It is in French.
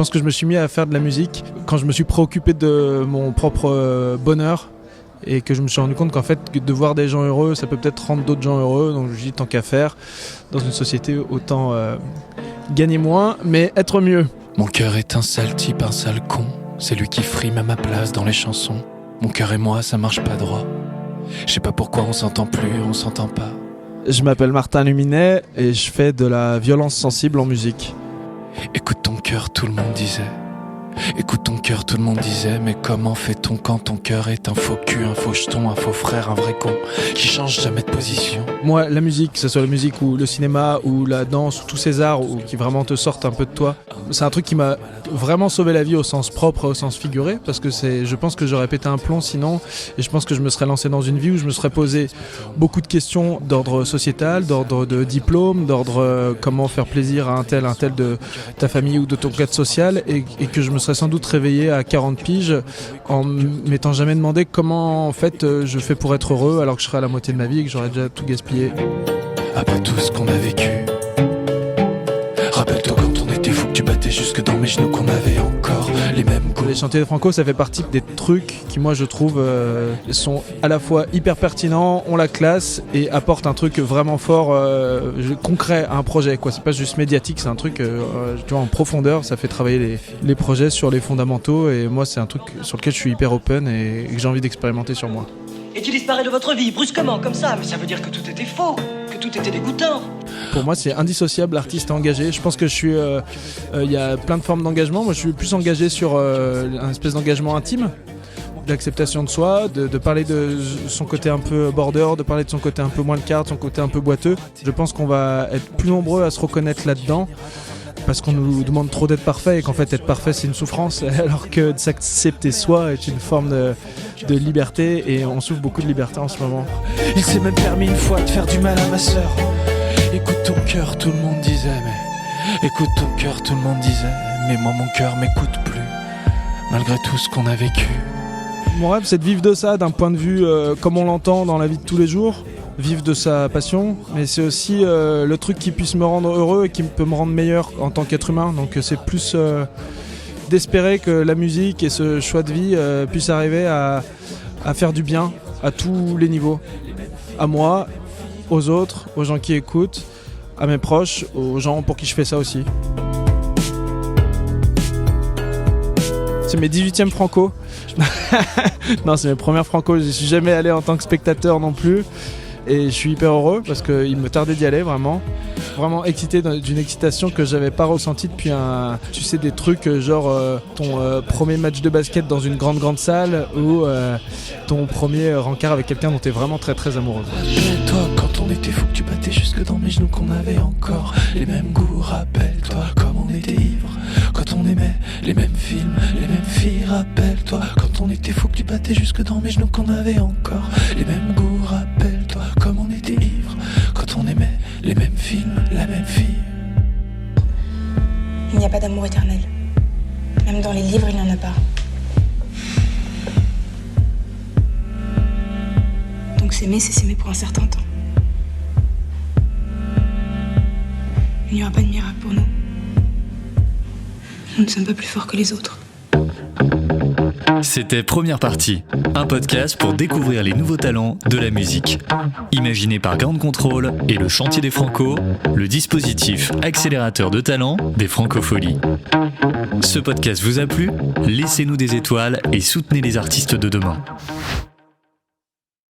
pense que je me suis mis à faire de la musique quand je me suis préoccupé de mon propre bonheur et que je me suis rendu compte qu'en fait, de voir des gens heureux, ça peut peut-être rendre d'autres gens heureux. Donc je me suis dit, tant qu'à faire, dans une société, autant gagner moins, mais être mieux. Mon cœur est un sale type, un sale con. C'est lui qui frime à ma place dans les chansons. Mon cœur et moi, ça marche pas droit. Je sais pas pourquoi on s'entend plus, on s'entend pas. Je m'appelle Martin Luminet et je fais de la violence sensible en musique. Écoute ton cœur, tout le monde disait. Écoute ton cœur, tout le monde disait. Mais comment fait-on quand ton cœur est un faux cul, un faux jeton, un faux frère, un vrai con qui change jamais de position? Moi, la musique, que ce soit la musique ou le cinéma ou la danse ou tous ces arts ou qui vraiment te sortent un peu de toi, c'est un truc qui m'a vraiment sauvé la vie au sens propre, au sens figuré, parce que je pense que j'aurais pété un plomb sinon, et je pense que je me serais lancé dans une vie où je me serais posé beaucoup de questions d'ordre sociétal, d'ordre de diplôme, d'ordre comment faire plaisir à un tel de ta famille ou de ton cadre social, et que je me serais sans doute réveillé à 40 piges en m'étant jamais demandé comment en fait je fais pour être heureux alors que je serais à la moitié de ma vie et que j'aurais déjà tout gaspillé. Après tout ce qu'on a vécu, rappelle-toi quand on était fou que tu battais jusque dans mes genoux, qu'on avait encore les mêmes goûts. Les chantiers de Franco, ça fait partie des trucs qui moi je trouve sont à la fois hyper pertinents, ont la classe et apportent un truc vraiment fort, concret à un projet, quoi. C'est pas juste médiatique, c'est un truc tu vois, en profondeur, ça fait travailler les projets sur les fondamentaux, et moi c'est un truc sur lequel je suis hyper open et que j'ai envie d'expérimenter sur moi. Et tu disparais de votre vie, brusquement, comme ça, mais ça veut dire que tout était faux, que tout était dégoûtant. Pour moi, c'est indissociable, l'artiste engagé. Je pense que je suis... y a plein de formes d'engagement. Moi, je suis plus engagé sur un espèce d'engagement intime, d'acceptation de soi, de parler de son côté un peu border, de parler de son côté un peu moins le quart, de son côté un peu boiteux. Je pense qu'on va être plus nombreux à se reconnaître là-dedans, parce qu'on nous demande trop d'être parfait, et qu'en fait être parfait c'est une souffrance, alors que de s'accepter soi est une forme de liberté, et on souffre beaucoup de liberté en ce moment. Il s'est même permis une fois de faire du mal à ma sœur. Écoute ton cœur, tout le monde disait, mais écoute ton cœur, tout le monde disait, mais moi mon cœur m'écoute plus, malgré tout ce qu'on a vécu. Mon rêve, c'est de vivre de ça, d'un point de vue comme on l'entend dans la vie de tous les jours, vivre de sa passion, mais c'est aussi le truc qui puisse me rendre heureux et qui peut me rendre meilleur en tant qu'être humain. Donc c'est plus d'espérer que la musique et ce choix de vie puissent arriver à faire du bien à tous les niveaux, à moi, aux autres, aux gens qui écoutent, à mes proches, aux gens pour qui je fais ça aussi. C'est mes 18e Franco. Non, c'est mes premières Franco. Je suis jamais allé en tant que spectateur non plus. Et je suis hyper heureux parce qu'il me tardait d'y aller, vraiment. Vraiment excité d'une excitation que j'avais pas ressentie depuis des trucs genre ton premier match de basket dans une grande salle, ou ton premier rencard avec quelqu'un dont t'es vraiment très très amoureux. Rappelle-toi quand on était fou que tu battais jusque dans mes genoux, qu'on avait encore les mêmes goûts. Rappelle-toi comme on était ivre quand on aimait les mêmes films, les mêmes filles. Rappelle-toi quand on était fou que tu battais jusque dans mes genoux, qu'on avait encore les mêmes goûts. Rappelle-toi comme on était ivre quand on aimait les mêmes films, la même fille. Il n'y a pas d'amour éternel. Même dans les livres, il n'y en a pas. Donc s'aimer, c'est s'aimer pour un certain temps. Il n'y aura pas de miracle pour nous. Nous ne sommes pas plus forts que les autres. C'était Première Partie, un podcast pour découvrir les nouveaux talents de la musique. Imaginé par Ground Control et le Chantier des Franco, le dispositif accélérateur de talent des Francopholies. Ce podcast vous a plu ? Laissez-nous des étoiles et soutenez les artistes de demain.